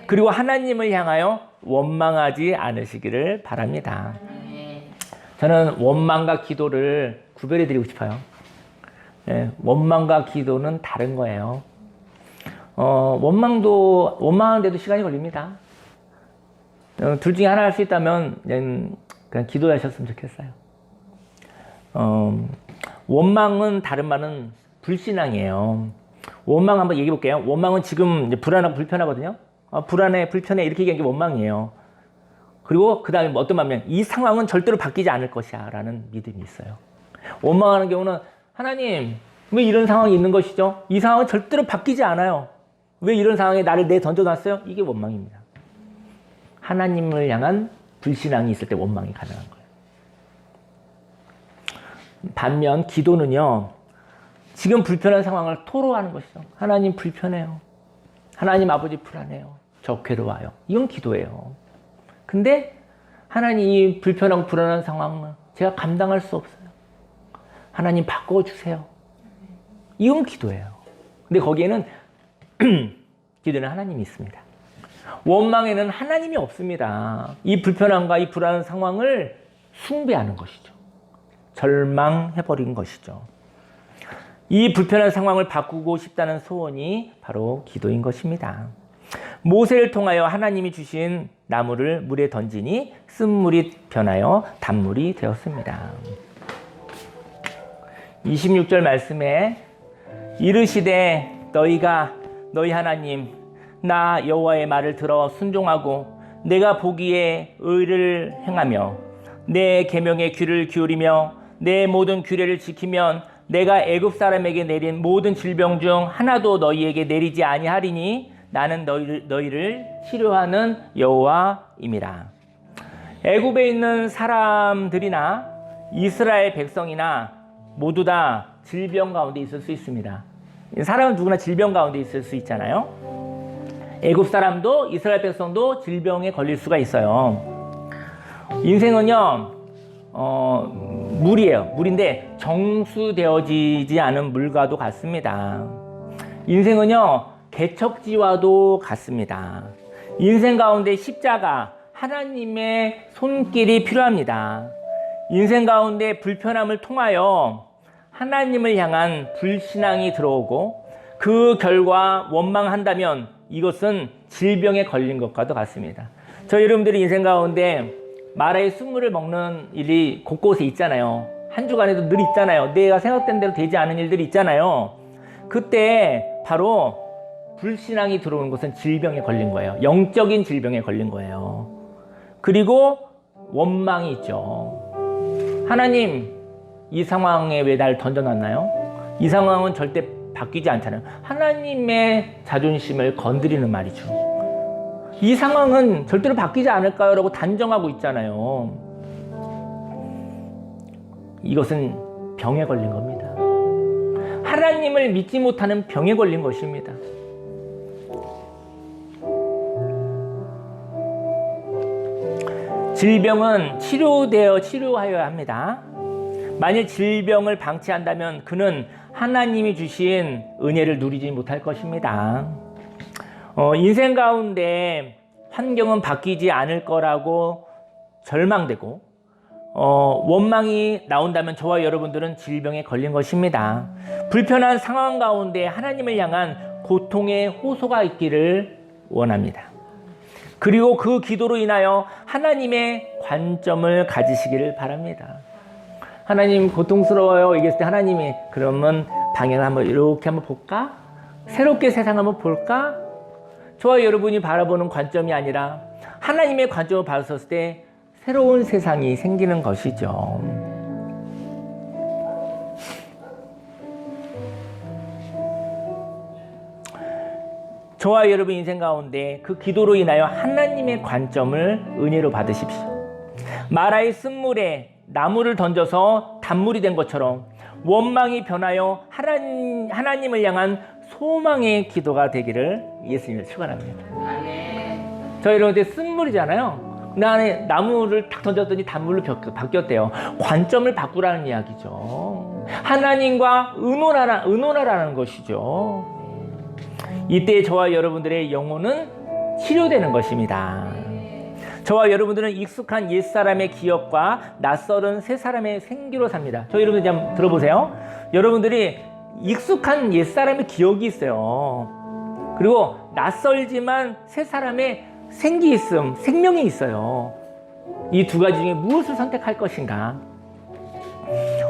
그리고 하나님을 향하여 원망하지 않으시기를 바랍니다. 저는 원망과 기도를 구별해 드리고 싶어요. 예, 원망과 기도는 다른 거예요. 원망하는데도 시간이 걸립니다. 둘 중에 하나 할 수 있다면 그냥 기도하셨으면 좋겠어요. 원망은 다른 말은 불신앙이에요. 원망 한번 얘기해 볼게요. 원망은 지금 이제 불안하고 불편하거든요. 불안해, 불편해 이렇게 얘기하는 게 원망이에요. 그리고 그 다음에 어떤 마음이면 이 상황은 절대로 바뀌지 않을 것이야 라는 믿음이 있어요. 원망하는 경우는 하나님 왜 이런 상황이 있는 것이죠? 이 상황은 절대로 바뀌지 않아요. 왜 이런 상황에 나를 던져놨어요? 이게 원망입니다. 하나님을 향한 불신앙이 있을 때 원망이 가능한 거예요. 반면 기도는요. 지금 불편한 상황을 토로하는 것이죠. 하나님 불편해요. 하나님 아버지 불안해요. 저 괴로워요. 이건 기도예요. 근데 하나님 이 불편하고 불안한 상황을 제가 감당할 수 없어요. 하나님 바꿔주세요. 이건 기도예요. 근데 거기에는 기도는 하나님이 있습니다. 원망에는 하나님이 없습니다. 이 불편함과 이 불안한 상황을 숭배하는 것이죠. 절망해버린 것이죠. 이 불편한 상황을 바꾸고 싶다는 소원이 바로 기도인 것입니다. 모세를 통하여 하나님이 주신 나무를 물에 던지니 쓴물이 변하여 단물이 되었습니다. 26절 말씀에 이르시되 너희 하나님 나 여호와의 말을 들어 순종하고 내가 보기에 의를 행하며 내 계명에 귀를 기울이며 내 모든 규례를 지키면 내가 애굽 사람에게 내린 모든 질병 중 하나도 너희에게 내리지 아니하리니 나는 너희를 치료하는 여호와임이라. 애굽에 있는 사람들이나 이스라엘 백성이나 모두 다 질병 가운데 있을 수 있습니다. 사람은 누구나 질병 가운데 있을 수 있잖아요. 애굽 사람도 이스라엘 백성도 질병에 걸릴 수가 있어요. 인생은요 물이에요. 물인데 정수되어지지 않은 물과도 같습니다. 인생은요 개척지와도 같습니다. 인생 가운데 십자가 하나님의 손길이 필요합니다. 인생 가운데 불편함을 통하여 하나님을 향한 불신앙이 들어오고 그 결과 원망한다면 이것은 질병에 걸린 것과도 같습니다. 저 여러분들이 인생 가운데 마라의 쓴물을 먹는 일이 곳곳에 있잖아요. 한 주간에도 늘 있잖아요. 내가 생각된 대로 되지 않은 일들이 있잖아요. 그때 바로 불신앙이 들어오는 것은 질병에 걸린 거예요. 영적인 질병에 걸린 거예요. 그리고 원망이 있죠. 하나님, 이 상황에 왜 날 던져놨나요? 이 상황은 절대 바뀌지 않잖아요. 하나님의 자존심을 건드리는 말이죠. 이 상황은 절대로 바뀌지 않을까요? 라고 단정하고 있잖아요. 이것은 병에 걸린 겁니다. 하나님을 믿지 못하는 병에 걸린 것입니다. 질병은 치료하여야 합니다. 만일 질병을 방치한다면 그는 하나님이 주신 은혜를 누리지 못할 것입니다. 인생 가운데 환경은 바뀌지 않을 거라고 절망되고 원망이 나온다면 저와 여러분들은 질병에 걸린 것입니다. 불편한 상황 가운데 하나님을 향한 고통의 호소가 있기를 원합니다. 그리고 그 기도로 인하여 하나님의 관점을 가지시기를 바랍니다. 하나님 고통스러워요 얘기했을 때 하나님이 그러면 방향을 한번 이렇게 한번 볼까? 새롭게 세상 한번 볼까? 저와 여러분이 바라보는 관점이 아니라 하나님의 관점을 바라봤을 때 새로운 세상이 생기는 것이죠. 저와 여러분 인생 가운데 그 기도로 인하여 하나님의 관점을 은혜로 받으십시오. 마라의 쓴물에 나무를 던져서 단물이 된 것처럼 원망이 변하여 하나님을 향한 소망의 기도가 되기를 예수님을 축원합니다. 저희 여러분들 쓴물이잖아요. 근데 안에 나무를 탁 던졌더니 단물로 바뀌었대요. 관점을 바꾸라는 이야기죠. 하나님과 의논하라는 것이죠. 이때 저와 여러분들의 영혼은 치료되는 것입니다. 저와 여러분들은 익숙한 옛사람의 기억과 낯설은 새사람의 생기로 삽니다. 저 여러분들 한번 들어보세요. 여러분들이 익숙한 옛사람의 기억이 있어요. 그리고 낯설지만 새사람의 생명이 있어요. 이 두 가지 중에 무엇을 선택할 것인가?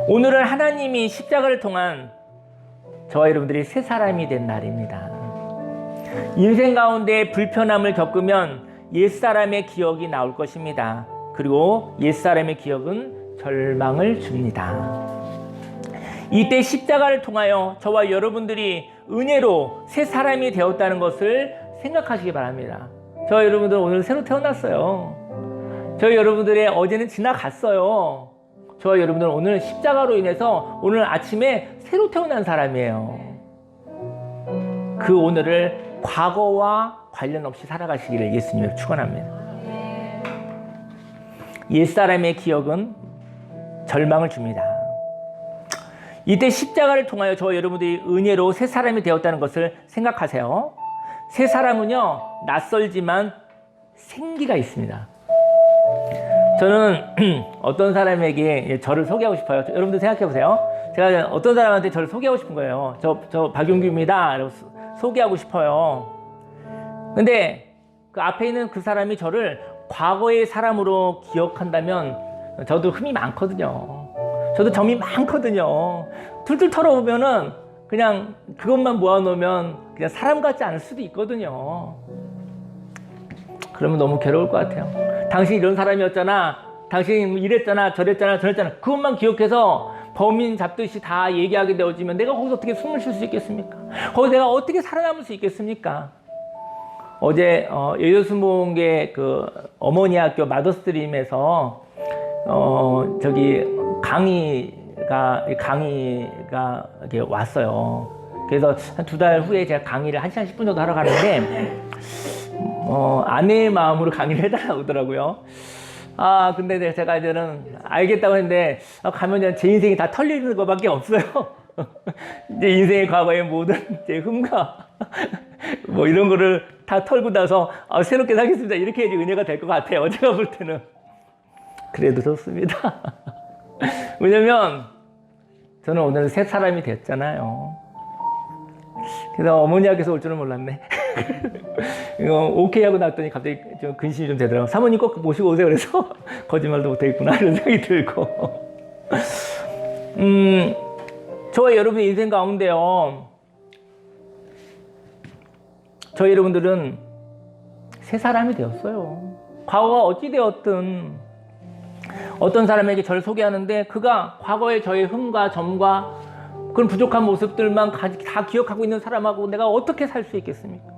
오늘은 하나님이 십자가를 통한 저와 여러분들이 새 사람이 된 날입니다. 인생 가운데 불편함을 겪으면 옛사람의 기억이 나올 것입니다. 그리고 옛사람의 기억은 절망을 줍니다. 이때 십자가를 통하여 저와 여러분들이 은혜로 새 사람이 되었다는 것을 생각하시기 바랍니다. 저와 여러분들 오늘 새로 태어났어요. 저희 여러분들의 어제는 지나갔어요. 저와 여러분들은 오늘 십자가로 인해서 오늘 아침에 새로 태어난 사람이에요. 그 오늘을 과거와 관련 없이 살아가시기를 예수님을 축원합니다. 옛사람의 기억은 절망을 줍니다. 이때 십자가를 통하여 저와 여러분들이 은혜로 새 사람이 되었다는 것을 생각하세요. 새 사람은요, 낯설지만 생기가 있습니다. 저는 어떤 사람에게 저를 소개하고 싶어요. 여러분들 생각해 보세요. 제가 어떤 사람한테 저를 소개하고 싶은 거예요. 저 박용규입니다. 소개하고 싶어요. 근데 그 앞에 있는 그 사람이 저를 과거의 사람으로 기억한다면 저도 흠이 많거든요. 저도 점이 많거든요. 툴툴 털어보면은 그냥 그것만 모아놓으면 그냥 사람 같지 않을 수도 있거든요. 그러면 너무 괴로울 것 같아요. 당신 이런 사람이었잖아. 당신 이랬잖아. 저랬잖아. 그것만 기억해서 범인 잡듯이 다 얘기하게 되어지면 내가 거기서 어떻게 숨을 쉴 수 있겠습니까? 거기서 내가 어떻게 살아남을 수 있겠습니까? 어제 여여순복음교회 그 어머니 학교 마더스트림에서 저기 강의가 이렇게 왔어요. 그래서 한 2달 후에 제가 강의를 1시간 10분 정도 하러 가는데 아내의 마음으로 강의를 해달라고 하더라고요. 근데 제가 이제는 알겠다고 했는데 가면 제 인생이 다 털리는 것밖에 없어요. 이제 인생의 과거의 모든 제 흠과 뭐 이런 거를 다 털고 나서 새롭게 살겠습니다. 이렇게 해야지 은혜가 될 것 같아요. 제가 볼 때는. 그래도 좋습니다. 왜냐면 저는 오늘 새 사람이 됐잖아요. 그래서 어머니 학교에서 올 줄은 몰랐네. 이거 오케이 하고 났더니 갑자기 좀 근심이 좀 되더라고요. 사모님 꼭 모시고 오세요. 그래서 거짓말도 못하겠구나 이런 생각이 들고. 저와 여러분의 인생 가운데요, 저희 여러분들은 새 사람이 되었어요. 과거가 어찌 되었든 어떤 사람에게 저를 소개하는데 그가 과거의 저의 흠과 점과 그런 부족한 모습들만 다 기억하고 있는 사람하고 내가 어떻게 살 수 있겠습니까?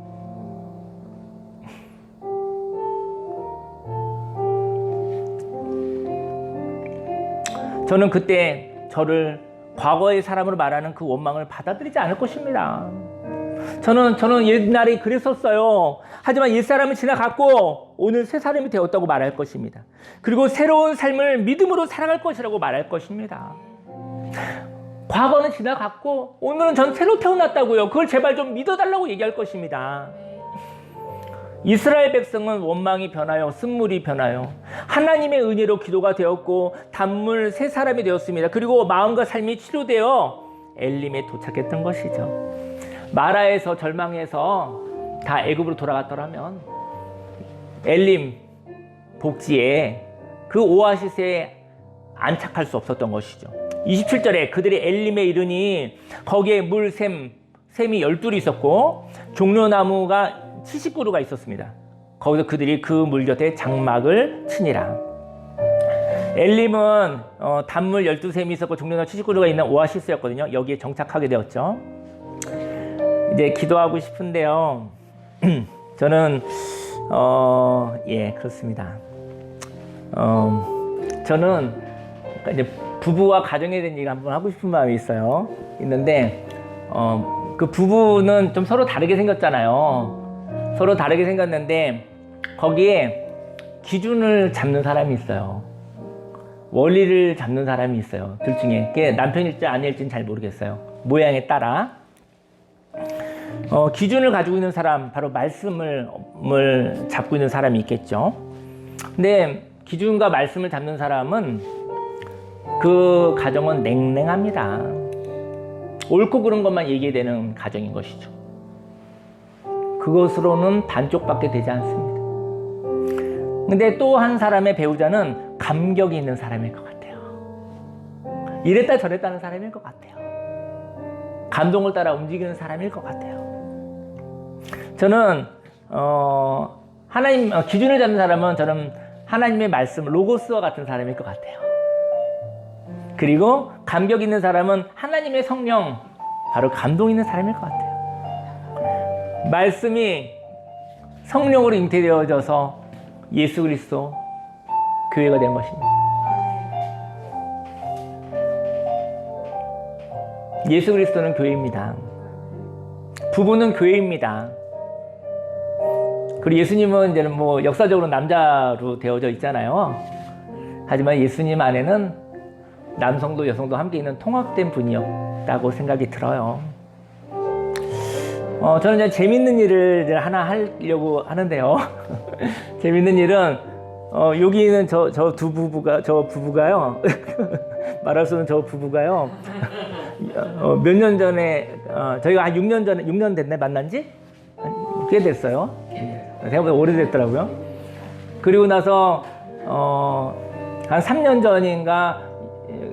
저는 그때 저를 과거의 사람으로 말하는 그 원망을 받아들이지 않을 것입니다. 저는 옛날에 그랬었어요. 하지만 옛사람은 지나갔고 오늘 새 사람이 되었다고 말할 것입니다. 그리고 새로운 삶을 믿음으로 살아갈 것이라고 말할 것입니다. 과거는 지나갔고 오늘은 전 새로 태어났다고요. 그걸 제발 좀 믿어달라고 얘기할 것입니다. 이스라엘 백성은 원망이 변하여 쓴물이 변하여 하나님의 은혜로 기도가 되었고 단물 새 사람이 되었습니다. 그리고 마음과 삶이 치료되어 엘림에 도착했던 것이죠. 마라에서 절망해서 다 애굽으로 돌아갔더라면 엘림 복지에 그 오아시스에 안착할 수 없었던 것이죠. 27절에 그들이 엘림에 이르니 거기에 샘이 12이 있었고 종려나무가 70그루가 있었습니다. 거기서 그들이 그 물 곁에 장막을 치니라. 엘림은 단물 12샘이 있었고 종려나무 70그루가 있는 오아시스였거든요. 여기에 정착하게 되었죠. 이제 기도하고 싶은데요. 저는 그렇습니다. 저는 이제 부부와 가정에 대한 얘기 한번 하고 싶은 마음이 있는데 그 부부는 좀 서로 다르게 생겼잖아요. 서로 다르게 생겼는데 거기에 기준을 잡는 사람이 있어요. 원리를 잡는 사람이 있어요. 둘 중에. 그게 남편일지 아내일지는 잘 모르겠어요. 모양에 따라. 기준을 가지고 있는 사람, 바로 말씀을 잡고 있는 사람이 있겠죠. 근데 기준과 말씀을 잡는 사람은 그 가정은 냉랭합니다. 옳고 그른 것만 얘기되는 가정인 것이죠. 그것으로는 반쪽밖에 되지 않습니다. 근데 또 한 사람의 배우자는 감격이 있는 사람일 것 같아요. 이랬다 저랬다는 사람일 것 같아요. 감동을 따라 움직이는 사람일 것 같아요. 저는 하나님 기준을 잡는 사람은 저는 하나님의 말씀 로고스와 같은 사람일 것 같아요. 그리고 감격 있는 사람은 하나님의 성령, 바로 감동 있는 사람일 것 같아요. 말씀이 성령으로 잉태되어져서 예수 그리스도 교회가 된 것입니다. 예수 그리스도는 교회입니다. 부부는 교회입니다. 그리고 예수님은 이제는 뭐 역사적으로 남자로 되어져 있잖아요. 하지만 예수님 안에는 남성도 여성도 함께 있는 통합된 분이었다고 생각이 들어요. 저는 이제 재밌는 일을 이제 하나 하려고 하는데요. 재밌는 일은 여기는 저 부부가요. 말할 수 없는 저 부부가요. 몇 년 전에 저희가 한 6년 됐네 만난 지? 꽤 됐어요. 생각보다 오래됐더라고요. 그리고 나서 한 3년 전인가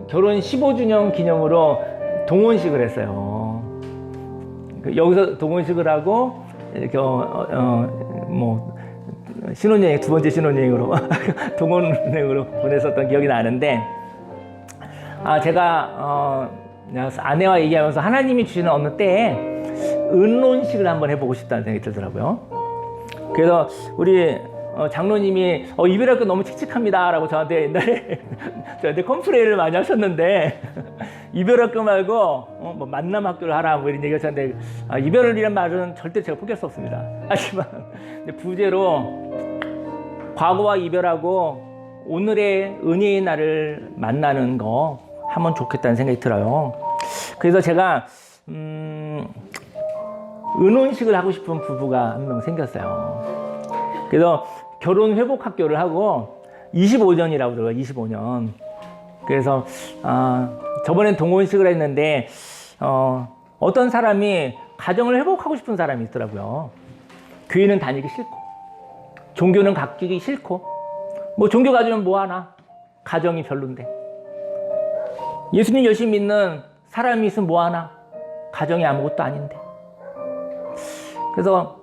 결혼 15주년 기념으로 동혼식을 했어요. 여기서 동혼식을 하고 이렇게 뭐 신혼여행 두 번째 신혼여행으로 동혼여행으로 보냈었던 기억이 나는데 제가 아내와 얘기하면서 하나님이 주시는 어느 때에 은론식을 한번 해보고 싶다는 생각이 들더라고요. 그래서 우리 장로님이 이별할 거 너무 칙칙합니다 라고 저한테 옛날에 저한테 컴플레인을 많이 하셨는데 이별할 거 말고 뭐 만남 학교를 하라 뭐 이런 얘기를 하셨는데 이별이란 말은 절대 제가 포기할 수 없습니다. 하지만 부재로 과거와 이별하고 오늘의 은혜의 날을 만나는 거 하면 좋겠다는 생각이 들어요. 그래서 제가 은혼식을 하고 싶은 부부가 한 명 생겼어요. 그래서 결혼 회복 학교를 하고 25년이라고 들어요. 25년. 그래서 저번엔 동혼식을 했는데 어떤 사람이 가정을 회복하고 싶은 사람이 있더라고요. 교회는 다니기 싫고 종교는 갖기 싫고 뭐 종교 가지면 뭐하나 가정이 별론데 예수님 열심히 믿는 사람이 있으면 뭐하나 가정이 아무것도 아닌데 그래서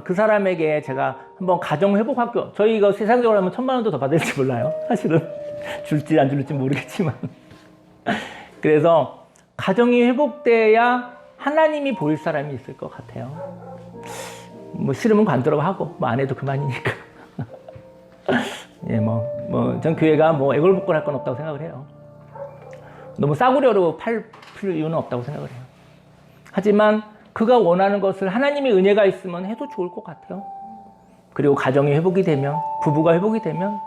그 사람에게 제가 한번 가정회복학교 저희가 세상적으로 하면 1,000만 원도 더 받을지 몰라요. 사실은 줄지 안 줄지 모르겠지만 그래서 가정이 회복돼야 하나님이 보일 사람이 있을 것 같아요. 뭐 싫으면 관두라고 하고 뭐 안 해도 그만이니까 예, 전 교회가 뭐 애걸복걸할 건 없다고 생각을 해요. 너무 싸구려로 팔 이유는 없다고 생각을 해요. 하지만 그가 원하는 것을 하나님의 은혜가 있으면 해도 좋을 것 같아요. 그리고 가정이 회복이 되면, 부부가 회복이 되면,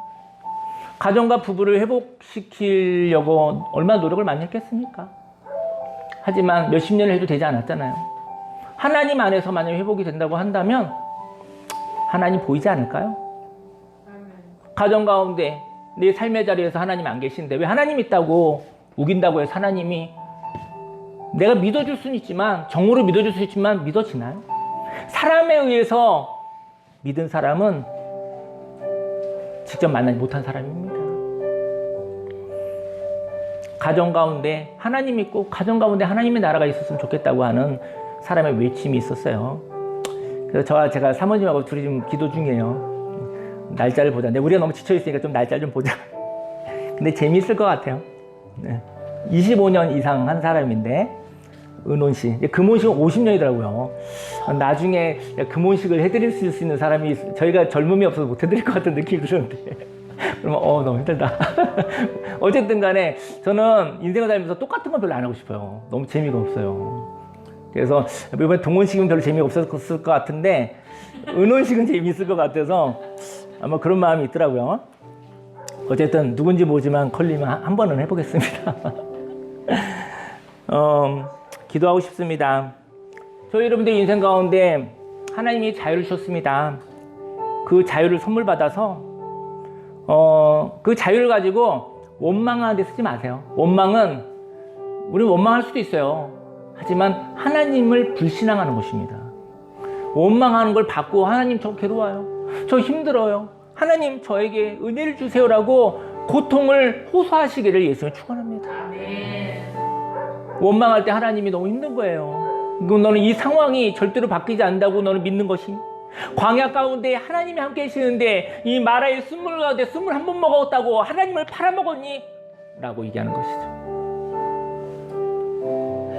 가정과 부부를 회복시키려고 얼마나 노력을 많이 했겠습니까? 하지만 몇십 년을 해도 되지 않았잖아요. 하나님 안에서 만약 회복이 된다고 한다면 하나님 보이지 않을까요? 가정 가운데 내 삶의 자리에서 하나님 안 계신데 왜 하나님 있다고 우긴다고 해서 하나님이 내가 믿어줄 수는 있지만, 정으로 믿어줄 수 있지만 믿어지나요? 사람에 의해서 믿은 사람은 직접 만나지 못한 사람입니다. 가정 가운데 하나님 있고 가정 가운데 하나님의 나라가 있었으면 좋겠다고 하는 사람의 외침이 있었어요. 그래서 제가 사모님하고 둘이 지금 기도 중이에요. 날짜를 보자. 근데 우리가 너무 지쳐있으니까 좀 날짜 좀 보자. 근데 재미있을 것 같아요. 25년 이상 한 사람인데, 은혼식. 금혼식은 50년이더라고요. 나중에 금혼식을 해드릴 수 있는 사람이 저희가 젊음이 없어서 못 해드릴 것 같은 느낌이 드는데. 그러면 너무 힘들다. 어쨌든 간에 저는 인생을 살면서 똑같은 건 별로 안 하고 싶어요. 너무 재미가 없어요. 그래서 이번에 동혼식은 별로 재미가 없었을 것 같은데 은혼식은 재미있을 것 같아서 아마 그런 마음이 있더라고요. 어쨌든 누군지 모르지만 걸리면 한 번은 해보겠습니다. 기도하고 싶습니다. 저희 여러분들 인생 가운데 하나님이 자유를 주셨습니다. 그 자유를 선물 받아서 그 자유를 가지고 원망하는 데 쓰지 마세요. 원망은 우리는 원망할 수도 있어요. 하지만 하나님을 불신앙하는 것입니다. 원망하는 걸 받고 하나님 저 괴로워요. 저 힘들어요. 하나님 저에게 은혜를 주세요라고 고통을 호소하시기를 예수님 축원합니다. 원망할 때 하나님이 너무 힘든 거예요. 너는 이 상황이 절대로 바뀌지 않는다고 너는 믿는 것이, 광야 가운데 하나님이 함께 계시는데 이 마라의 쓴물 가운데 쓴물 한 번 먹었다고 하나님을 팔아먹었니? 라고 얘기하는 것이죠.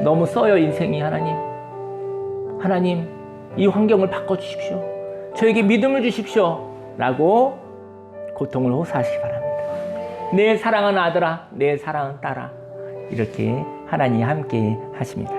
너무 써요 인생이. 하나님 이 환경을 바꿔주십시오. 저에게 믿음을 주십시오 라고 고통을 호소하시기 바랍니다. 내 사랑하는 아들아, 내 사랑하는 딸아, 이렇게 하나님이 함께 하십니다.